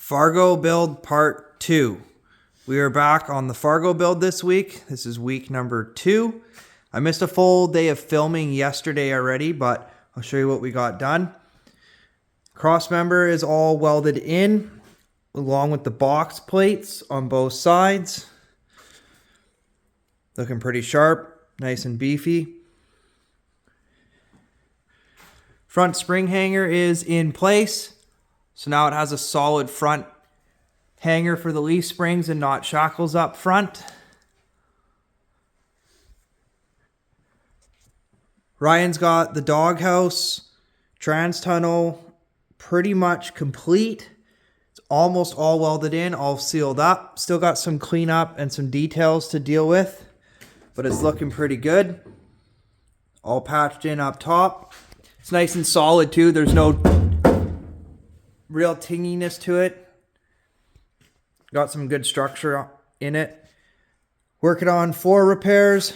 Fargo build part 2. We are back on the Fargo build this week. This is week number 2. I missed a full day of filming yesterday already, but I'll show you what we got done. Crossmember is all welded in along with the box plates on both sides. Looking pretty sharp, nice and beefy. Front spring hanger is in place. So now it has a solid front hanger for the leaf springs and not shackles up front. Ryan's got the doghouse, trans tunnel pretty much complete. It's almost all welded in, all sealed up. Still got some cleanup and some details to deal with, but it's looking pretty good. All patched in up top. It's nice and solid too. There's no real tinginess to it. Got some good structure in it. Working on floor repairs.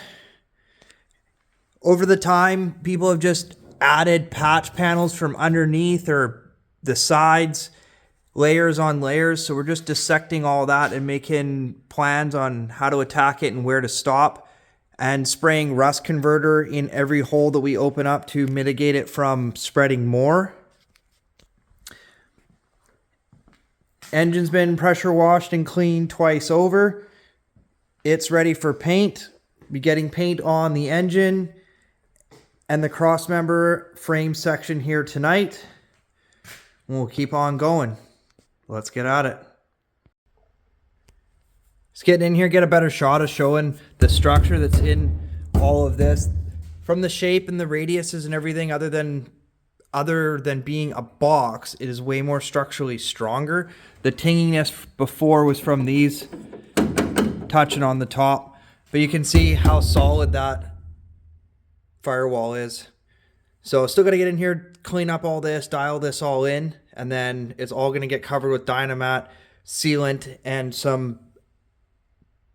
Over the time, people have just added patch panels from underneath or the sides, layers on layers. So we're just dissecting all that and making plans on how to attack it and where to stop, and spraying rust converter in every hole that we open up to mitigate it from spreading more. Engine's been pressure washed and cleaned twice over. It's ready for paint. Be getting paint on the engine and the crossmember frame section here tonight. We'll keep on going. Let's get at it. Let's get in here, get a better shot of showing the structure that's in all of this. From the shape and the radiuses and everything, other than being a box, it is way more structurally stronger. The tinginess before was from these touching on the top, but you can see how solid that firewall is. So still got to get in here, clean up all this, dial this all in, and then it's all going to get covered with Dynamat, sealant, and some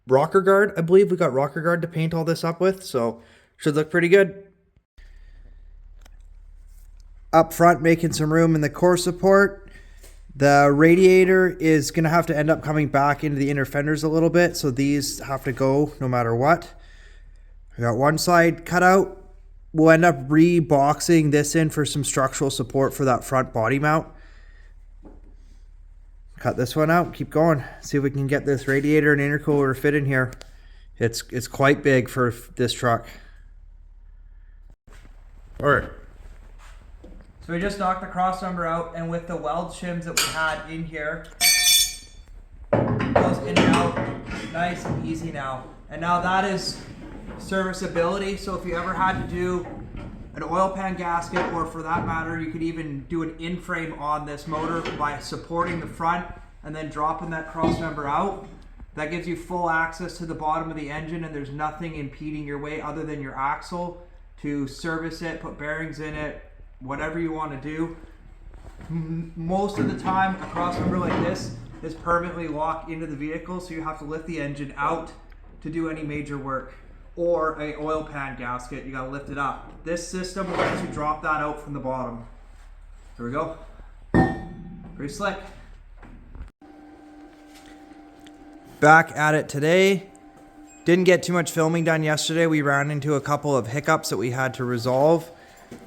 rocker guard. I believe we got rocker guard to paint all this up with, so should look pretty good. Up front, making some room in the core support. The radiator is going to have to end up coming back into the inner fenders a little bit, so these have to go no matter what. I got one side cut out. We'll end up reboxing this in for some structural support for that front body mount. Cut this one out, keep going. See if we can get this radiator and intercooler to fit in here. It's quite big for this truck. All right. So we just knocked the crossmember out, and with the weld shims that we had in here, it goes in and out nice and easy now. And now that is serviceability. So if you ever had to do an oil pan gasket, or for that matter, you could even do an in-frame on this motor by supporting the front and then dropping that crossmember out. That gives you full access to the bottom of the engine, and there's nothing impeding your way other than your axle to service it, put bearings in it, whatever you want to do. Most of the time, a crossmember like this is permanently locked into the vehicle, so you have to lift the engine out to do any major work. Or a oil pan gasket, you got to lift it up. This system will let you drop that out from the bottom. Here we go. Pretty slick. Back at it today. Didn't get too much filming done yesterday. We ran into a couple of hiccups that we had to resolve.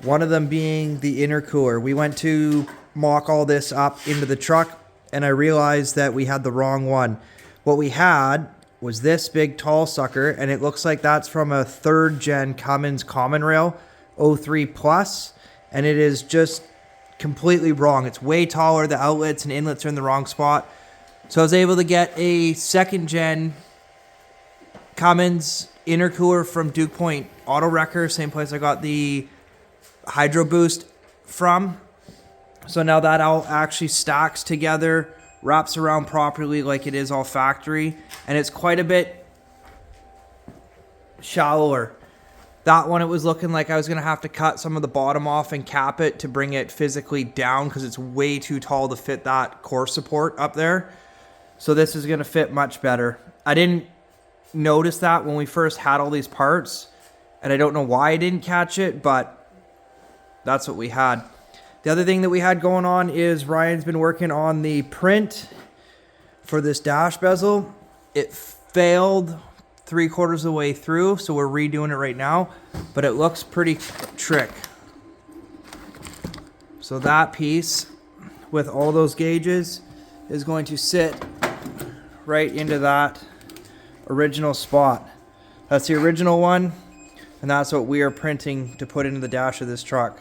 One of them being the intercooler. We went to mock all this up into the truck, and I realized that we had the wrong one. What we had was this big tall sucker, and it looks like that's from a 3rd gen Cummins common rail 03 plus, and it is just completely wrong. It's way taller. The outlets and inlets are in the wrong spot. So I was able to get a 2nd gen Cummins intercooler from Duke Point Auto Wrecker, same place I got the Hydro Boost from. So now that all actually stacks together, wraps around properly like it is all factory, and it's quite a bit shallower. That one, it was looking like I was going to have to cut some of the bottom off and cap it to bring it physically down because it's way too tall to fit that core support up there. So this is going to fit much better. I didn't notice that when we first had all these parts, and I don't know why I didn't catch it, but that's what we had. The other thing that we had going on is Ryan's been working on the print for this dash bezel. It failed 3/4 of the way through, so we're redoing it right now, but it looks pretty trick. So that piece with all those gauges is going to sit right into that original spot. That's the original one, and that's what we are printing to put into the dash of this truck.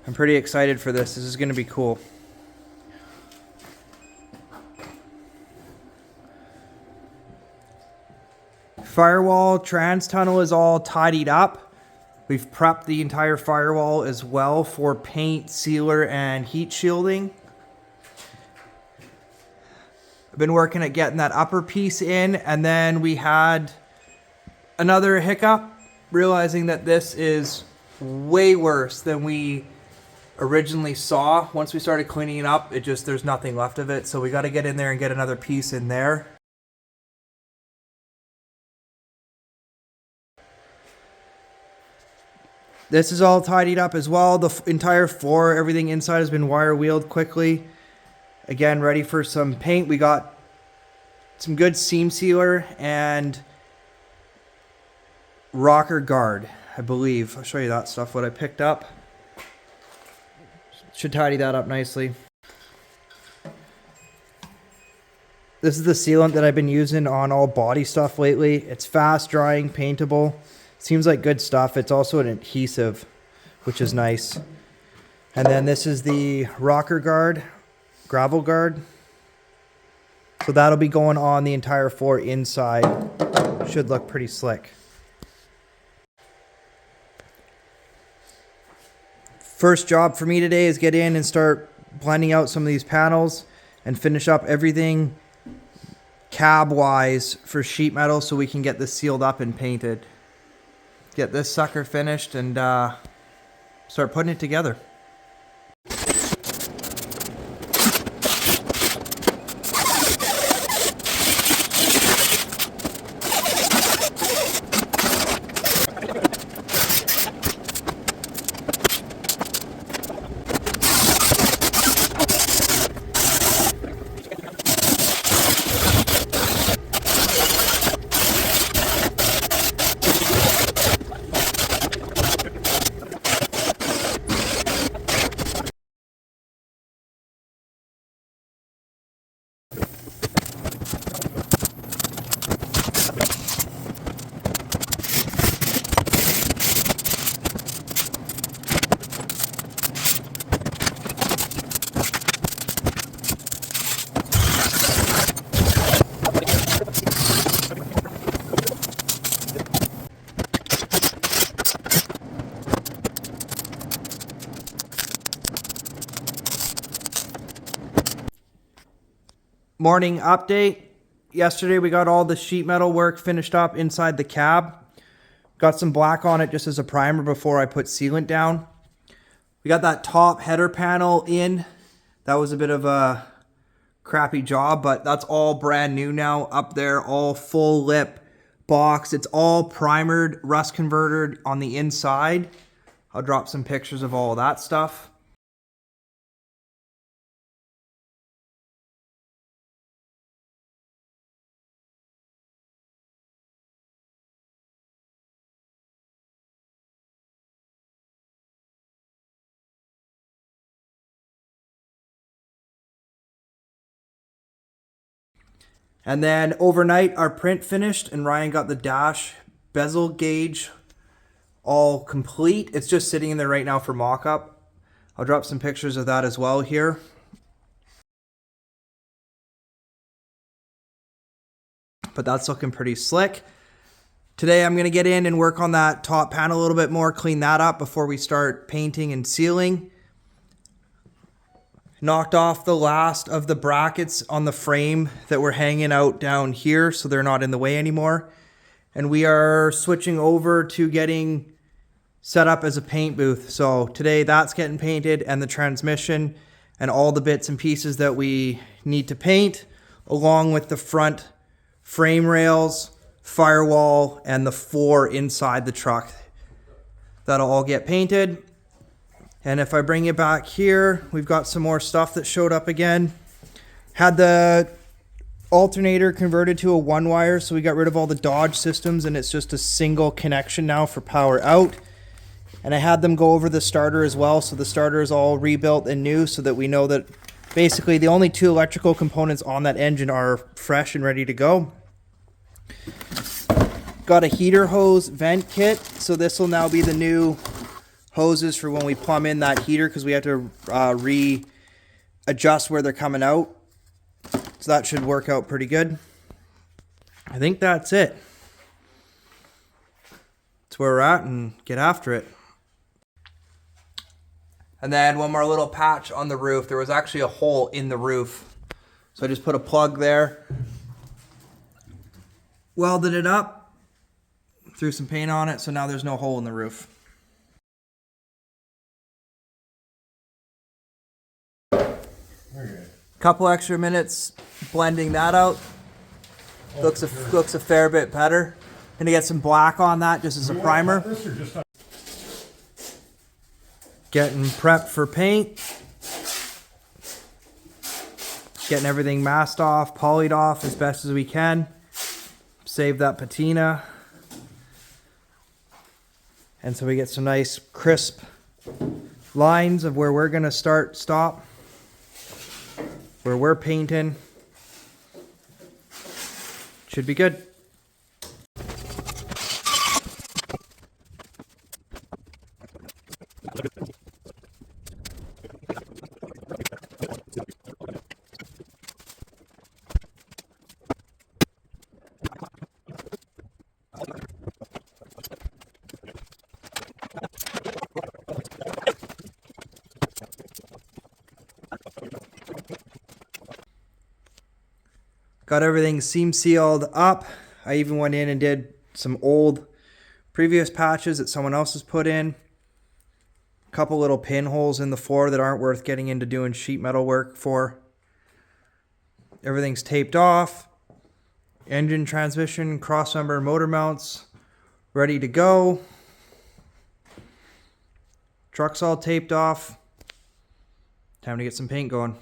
I'm pretty excited for this. This is going to be cool. Firewall trans tunnel is all tidied up. We've prepped the entire firewall as well for paint, sealer, and heat shielding. I've been working at getting that upper piece in, and then we had another hiccup, realizing that this is way worse than we originally saw. Once we started cleaning it up, there's nothing left of it, so we got to get in there and get another piece in there. This is all tidied up as well. The entire floor, everything inside has been wire wheeled quickly. Again, ready for some paint. We got some good seam sealer and rocker guard, I believe. I'll show you that stuff, what I picked up. Should tidy that up nicely. This is the sealant that I've been using on all body stuff lately. It's fast drying, paintable. Seems like good stuff. It's also an adhesive, which is nice. And then this is the rocker guard, gravel guard. So that'll be going on the entire floor inside. Should look pretty slick. First job for me today is get in and start blending out some of these panels and finish up everything cab wise for sheet metal so we can get this sealed up and painted. Get this sucker finished and start putting it together. Morning update. Yesterday we got all the sheet metal work finished up inside the cab. Got some black on it just as a primer before I put sealant down. We got that top header panel in. That was a bit of a crappy job, but that's all brand new now up there, all full lip box. It's all primered, rust converted on the inside. I'll drop some pictures of all of that stuff. And then overnight, our print finished, and Ryan got the dash bezel gauge all complete. It's just sitting in there right now for mock-up. I'll drop some pictures of that as well here. But that's looking pretty slick. Today, I'm going to get in and work on that top panel a little bit more, clean that up before we start painting and sealing. Knocked off the last of the brackets on the frame that were hanging out down here, so they're not in the way anymore. And we are switching over to getting set up as a paint booth. So today that's getting painted, and the transmission and all the bits and pieces that we need to paint, along with the front frame rails, firewall, and the floor inside the truck. That'll all get painted. And if I bring you back here, we've got some more stuff that showed up again. Had the alternator converted to a one wire, so we got rid of all the Dodge systems and it's just a single connection now for power out. And I had them go over the starter as well, so the starter is all rebuilt and new, so that we know that basically the only two electrical components on that engine are fresh and ready to go. Got a heater hose vent kit, so this will now be the new hoses for when we plumb in that heater, because we have to readjust where they're coming out. So that should work out pretty good. I think that's it. That's where we're at, and get after it. And then one more little patch on the roof. There was actually a hole in the roof. So I just put a plug there, welded it up, threw some paint on it, so now there's no hole in the roof. Couple extra minutes blending that out. Looks a fair bit better. Gonna get some black on that just as a primer. Getting prepped for paint. Getting everything masked off, polyed off as best as we can. Save that patina. And so we get some nice crisp lines of where we're gonna stop. Where we're painting. Should be good. Got everything seam sealed up. I even went in and did some old previous patches that someone else has put in. A couple little pinholes in the floor that aren't worth getting into doing sheet metal work for. Everything's taped off. Engine, transmission, crossmember, motor mounts ready to go. Truck's all taped off. Time to get some paint going.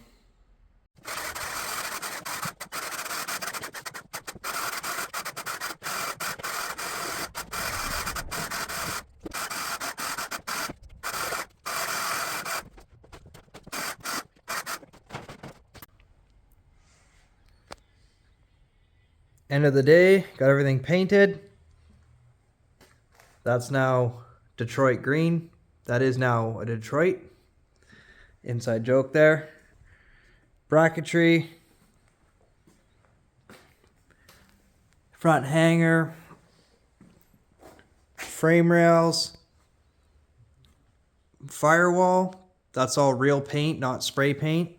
End of the day, got everything painted. That's now Detroit green. That is now a Detroit. Inside joke there. Bracketry. Front hanger. Frame rails. Firewall. That's all real paint, not spray paint.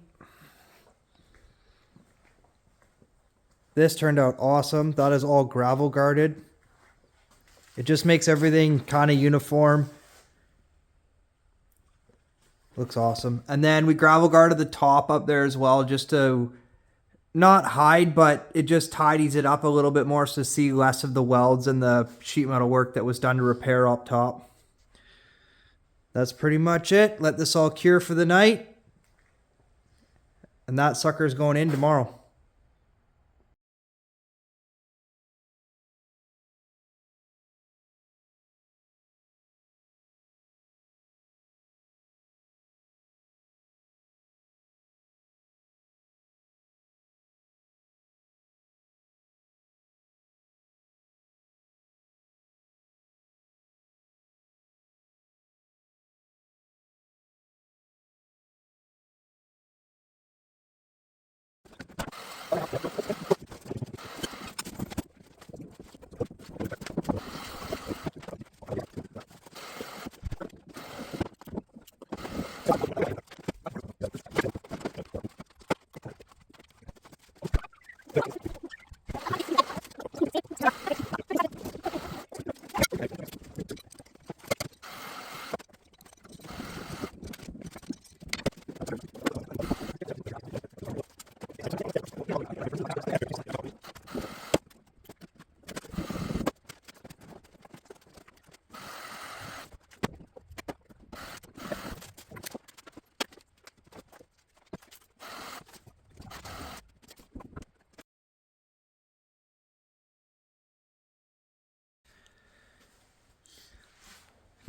This turned out awesome. That is all gravel guarded. It just makes everything kind of uniform. Looks awesome. And then we gravel guarded the top up there as well, just to not hide, but it just tidies it up a little bit more so to see less of the welds and the sheet metal work that was done to repair up top. That's pretty much it. Let this all cure for the night. And that sucker's going in tomorrow.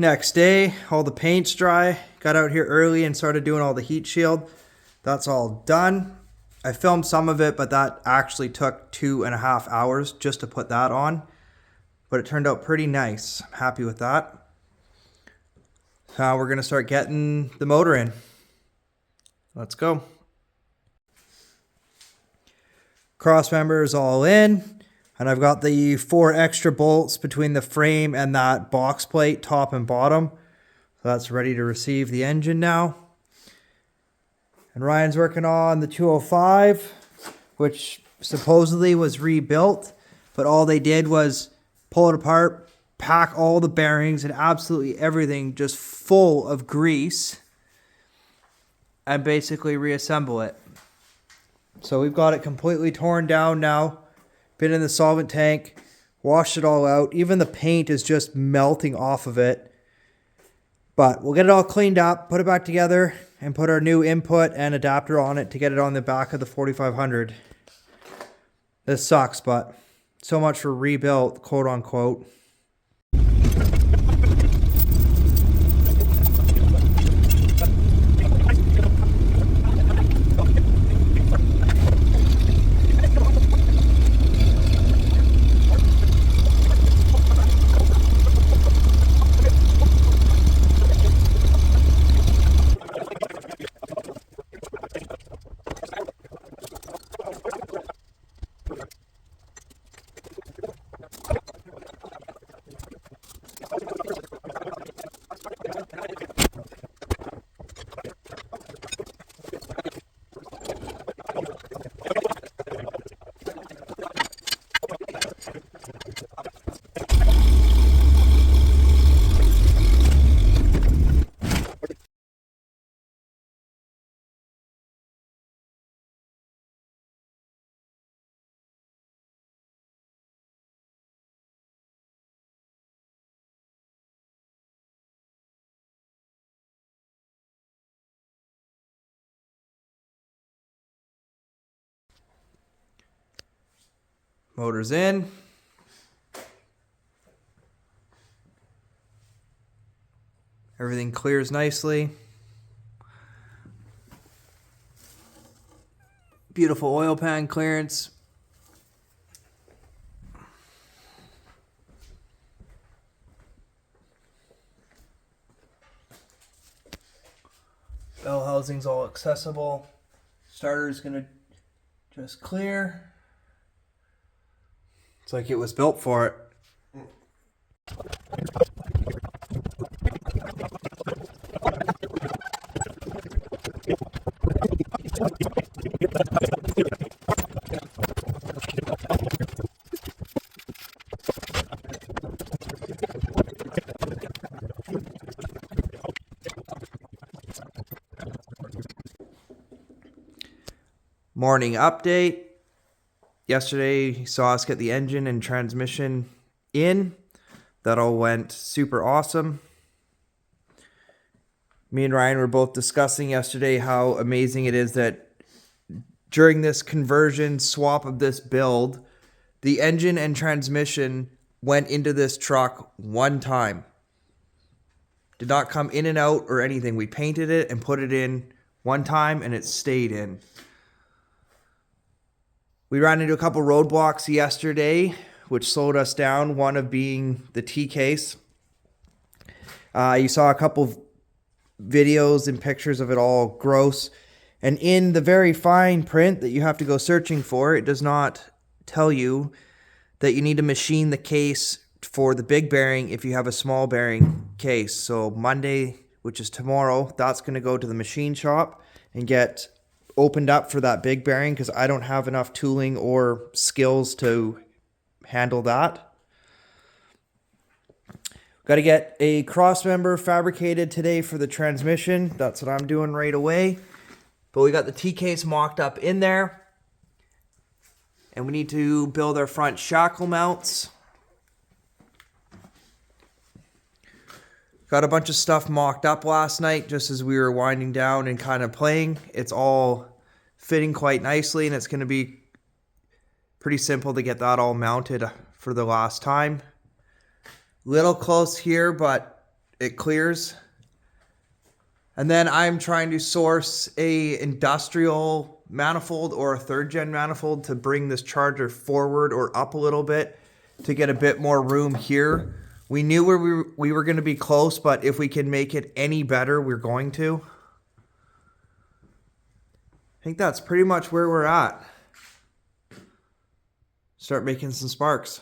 Next day, all the paint's dry. Got out here early and started doing all the heat shield. That's all done. I filmed some of it, but that actually took 2.5 hours just to put that on. But it turned out pretty nice. I'm happy with that. Now we're gonna start getting the motor in. Let's go. Cross member is all in. And I've got the 4 extra bolts between the frame and that box plate, top and bottom. So that's ready to receive the engine now. And Ryan's working on the 205, which supposedly was rebuilt, but all they did was pull it apart, pack all the bearings and absolutely everything just full of grease, and basically reassemble it. So we've got it completely torn down now. Been in the solvent tank, washed it all out. Even the paint is just melting off of it. But we'll get it all cleaned up, put it back together, and put our new input and adapter on it to get it on the back of the 4500. This sucks, but so much for rebuilt, quote unquote. Motor's in. Everything clears nicely. Beautiful oil pan clearance. Bell housing's all accessible. Starter's gonna just clear. It's like it was built for it. Morning update. Yesterday, you saw us get the engine and transmission in. That all went super awesome. Me and Ryan were both discussing yesterday how amazing it is that during this conversion swap of this build, the engine and transmission went into this truck one time. Did not come in and out or anything. We painted it and put it in one time and it stayed in. We ran into a couple roadblocks yesterday, which slowed us down, one of being the T-case. You saw a couple videos and pictures of it all gross. And in the very fine print that you have to go searching for, it does not tell you that you need to machine the case for the big bearing if you have a small bearing case. So Monday, which is tomorrow, that's going to go to the machine shop and get opened up for that big bearing because I don't have enough tooling or skills to handle that. Got to get a cross member fabricated today for the transmission. That's what I'm doing right away. But we got the T-case mocked up in there. And we need to build our front shackle mounts. Got a bunch of stuff mocked up last night just as we were winding down and kind of playing. It's all fitting quite nicely and it's going to be pretty simple to get that all mounted for the last time. Little close here, but it clears. And then I'm trying to source a industrial manifold or a 3rd gen manifold to bring this charger forward or up a little bit to get a bit more room here. We knew where we were going to be close, but if we can make it any better, we're going to. I think that's pretty much where we're at. Start making some sparks.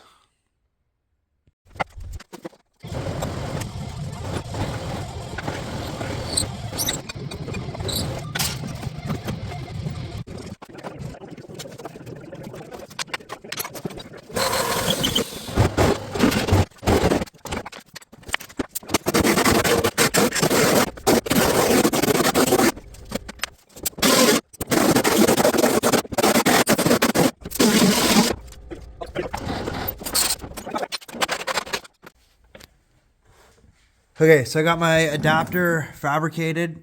Okay, so I got my adapter fabricated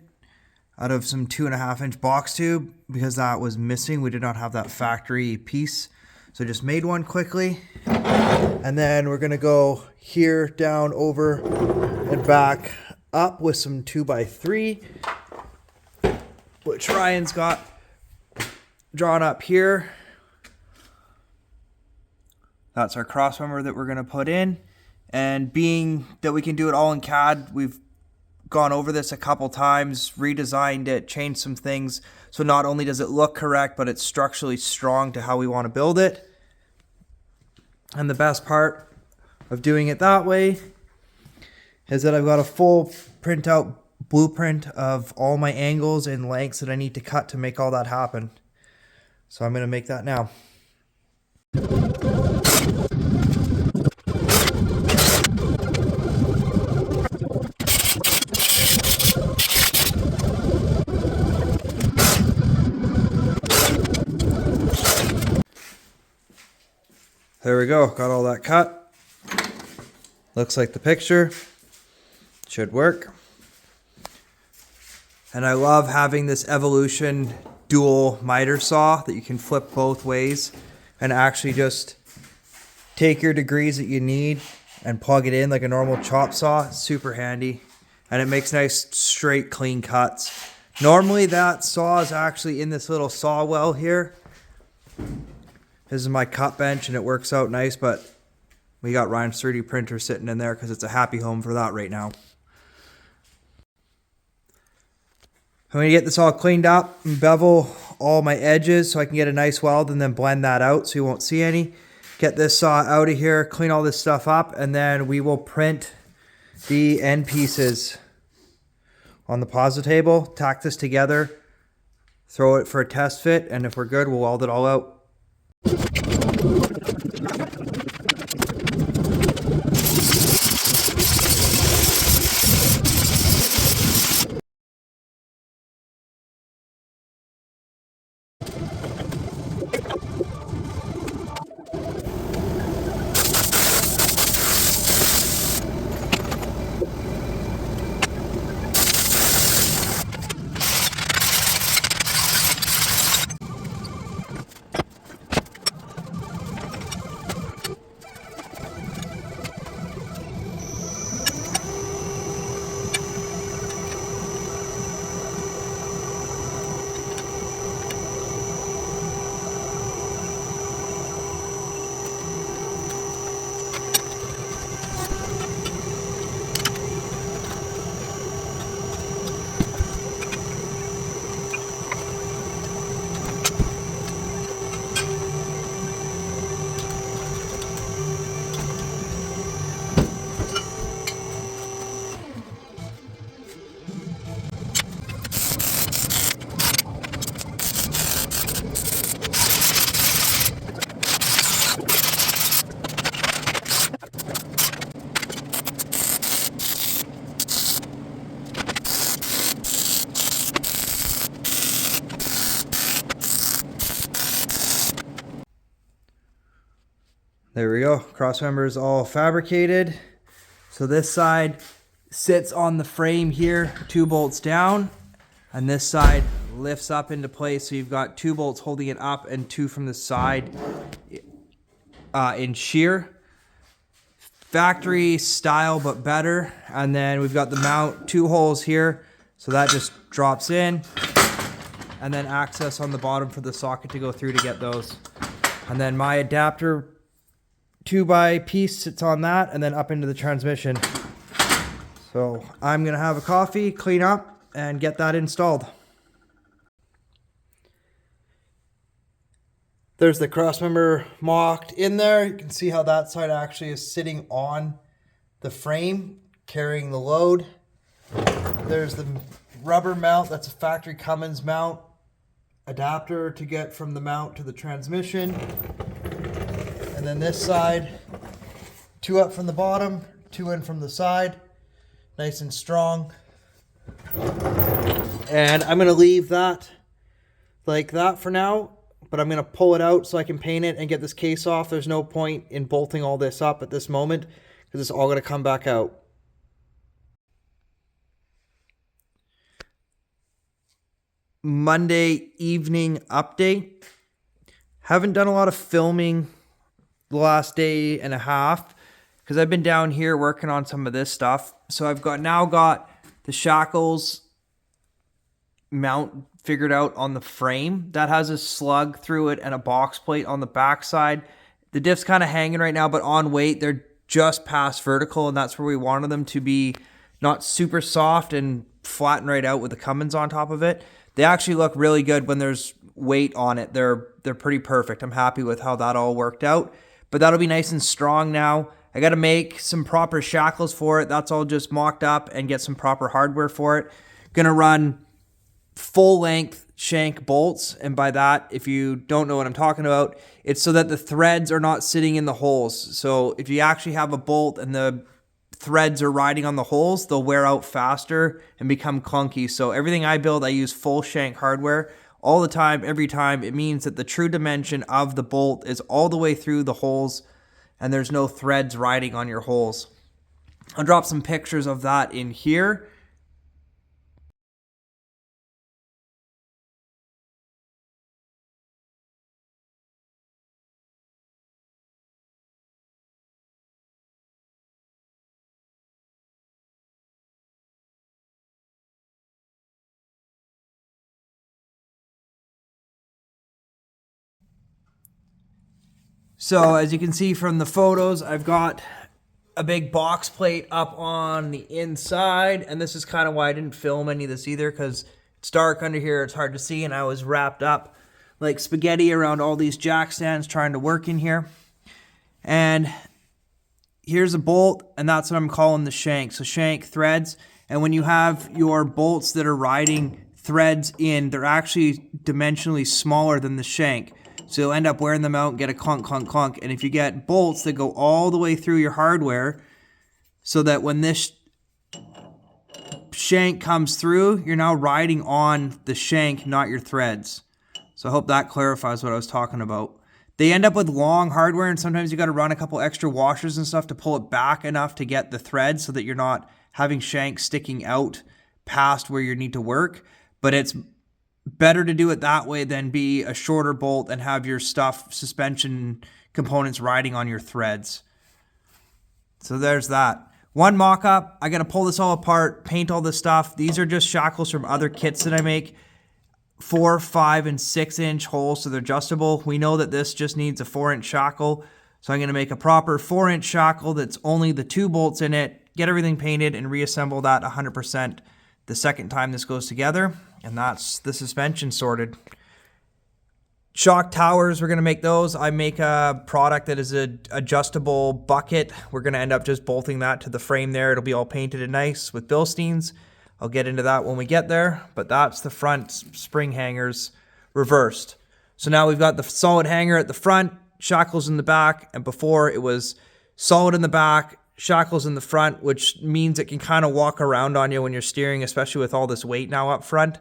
out of some 2.5-inch box tube because that was missing. We did not have that factory piece. So I just made one quickly. And then we're gonna go here, down, over, and back up with some 2x3, which Ryan's got drawn up here. That's our crossmember that we're gonna put in. And being that we can do it all in CAD, we've gone over this a couple times, redesigned it, changed some things. So not only does it look correct, but it's structurally strong to how we want to build it. And the best part of doing it that way is that I've got a full printout blueprint of all my angles and lengths that I need to cut to make all that happen. So I'm going to make that now. There we go, got all that cut. Looks like the picture. Should work. And I love having this Evolution dual miter saw that you can flip both ways and actually just take your degrees that you need and plug it in like a normal chop saw. It's super handy. And it makes nice, straight, clean cuts. Normally that saw is actually in this little saw well here. This is my cut bench and it works out nice, but we got Ryan's 3D printer sitting in there because it's a happy home for that right now. I'm going to get this all cleaned up and bevel all my edges so I can get a nice weld and then blend that out so you won't see any. Get this saw out of here, clean all this stuff up, and then we will print the end pieces on the posi table, tack this together, throw it for a test fit, and if we're good, we'll weld it all out. There we go, cross member is all fabricated. So this side sits on the frame here, 2 bolts down, and this side lifts up into place. So you've got 2 bolts holding it up and 2 from the side in shear. factory style but better. And then we've got the mount, 2 holes here, so that just drops in, and then access on the bottom for the socket to go through to get those. And then my adapter 2x piece sits on that and then up into the transmission. So I'm gonna have a coffee, clean up, and get that installed. There's the crossmember mocked in there. You can see how that side actually is sitting on the frame, carrying the load. There's the rubber mount. That's a factory Cummins mount. Adapter to get from the mount to the transmission. And then this side, 2 up from the bottom, 2 in from the side. Nice and strong. And I'm gonna leave that like that for now, but I'm gonna pull it out so I can paint it and get this case off. There's no point in bolting all this up at this moment because it's all gonna come back out. Monday evening update. Haven't done a lot of filming the last day and a half because I've been down here working on some of this stuff. So I've now got the shackles mount figured out on the frame. That has a slug through it and a box plate on the back side. The diff's kind of hanging right now, but on weight, they're just past vertical, and that's where we wanted them to be, not super soft and flatten right out with the Cummins on top of it. They actually look really good when there's weight on it. They're pretty perfect. I'm happy with how that all worked out. But that'll be nice and strong now. I got to make some proper shackles for it. That's all just mocked up and get some proper hardware for it. Gonna run full length shank bolts. And by that, if you don't know what I'm talking about, it's so that the threads are not sitting in the holes. So if you actually have a bolt and the threads are riding on the holes, they'll wear out faster and become clunky. So everything I build, I use full shank hardware all the time, every time. It means that the true dimension of the bolt is all the way through the holes and there's no threads riding on your holes. I'll drop some pictures of that in here. So as you can see from the photos, I've got a big box plate up on the inside, and this is kind of why I didn't film any of this either, because it's dark under here, it's hard to see, and I was wrapped up like spaghetti around all these jack stands trying to work in here. And here's a bolt, and that's what I'm calling the shank. So shank threads, and when you have your bolts that are riding threads in, they're actually dimensionally smaller than the shank. So you'll end up wearing them out and get a clunk, clunk, clunk. And if you get bolts that go all the way through your hardware, so that when this shank comes through, you're now riding on the shank, not your threads. So I hope that clarifies what I was talking about. They end up with long hardware, and sometimes you got to run a couple extra washers and stuff to pull it back enough to get the thread so that you're not having shanks sticking out past where you need to work. But it's better to do it that way than be a shorter bolt and have your stuff, suspension components riding on your threads. So there's that. One mock-up. I got to pull this all apart, paint all this stuff. These are just shackles from other kits that I make. 4, 5, and 6-inch holes, so they're adjustable. We know that this just needs a 4-inch shackle. So I'm going to make a proper 4-inch shackle that's only the 2 bolts in it, get everything painted, and reassemble that 100% the second time this goes together. And that's the suspension sorted. Shock towers, we're going to make those. I make a product that is an adjustable bucket. We're going to end up just bolting that to the frame there. It'll be all painted and nice with Bilsteins. I'll get into that when we get there, but that's the front spring hangers reversed. So now we've got the solid hanger at the front, shackles in the back, and before it was solid in the back, shackles in the front, which means it can kind of walk around on you when you're steering, especially with all this weight now up front.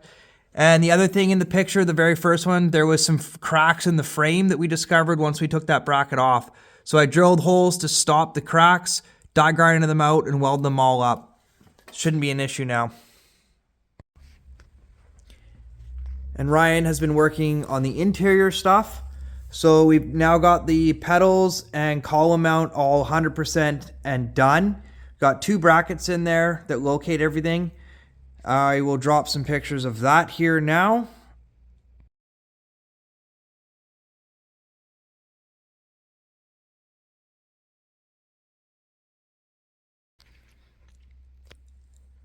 And the other thing in the picture, the very first one, there was some cracks in the frame that we discovered once we took that bracket off. So I drilled holes to stop the cracks, die grinded them out, and weld them all up. Shouldn't be an issue now. And Ryan has been working on the interior stuff. So we've now got the pedals and column mount all 100% and done. Got 2 brackets in there that locate everything. I will drop some pictures of that here now.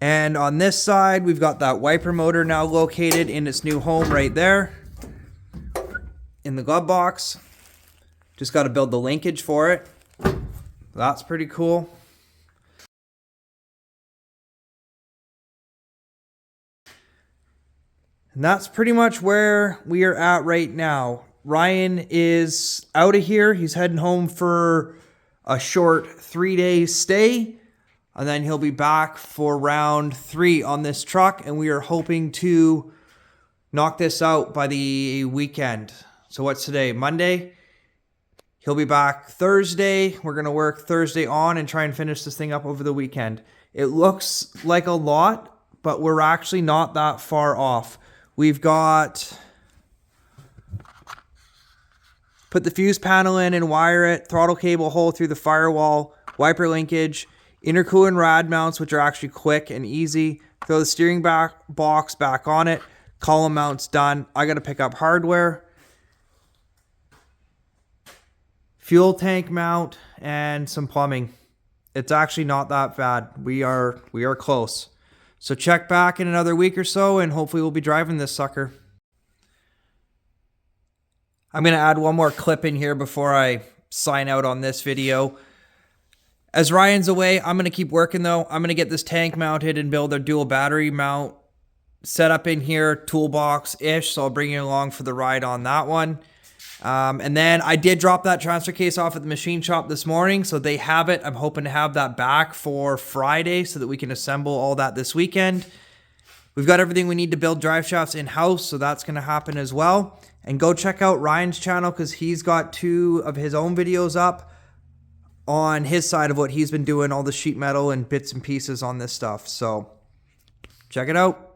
And on this side, we've got that wiper motor now located in its new home right there in the glove box. Just got to build the linkage for it. That's pretty cool. And that's pretty much where we are at right now. Ryan is out of here. He's heading home for a short 3-day stay. And then he'll be back for round 3 on this truck. And we are hoping to knock this out by the weekend. So what's today? Monday? He'll be back Thursday. We're going to work Thursday on and try and finish this thing up over the weekend. It looks like a lot, but we're actually not that far off. We've got... Put the fuse panel in and wire it. Throttle cable hole through the firewall. Wiper linkage. Intercooler and rad mounts, which are actually quick and easy. Throw the steering box back on it. Column mounts done. I got to pick up hardware. Fuel tank mount and some plumbing. It's actually not that bad. We are close. So check back in another week or so and hopefully we'll be driving this sucker. I'm going to add one more clip in here before I sign out on this video. As Ryan's away, I'm going to keep working though. I'm going to get this tank mounted and build a dual battery mount set up in here, toolbox-ish. So I'll bring you along for the ride on that one. And then I did drop that transfer case off at the machine shop this morning, so they have it. I'm hoping to have that back for Friday so that we can assemble all that this weekend. We've got everything we need to build drive shafts in-house, so that's going to happen as well. And go check out Ryan's channel because he's got 2 of his own videos up on his side of what he's been doing, all the sheet metal and bits and pieces on this stuff. So check it out.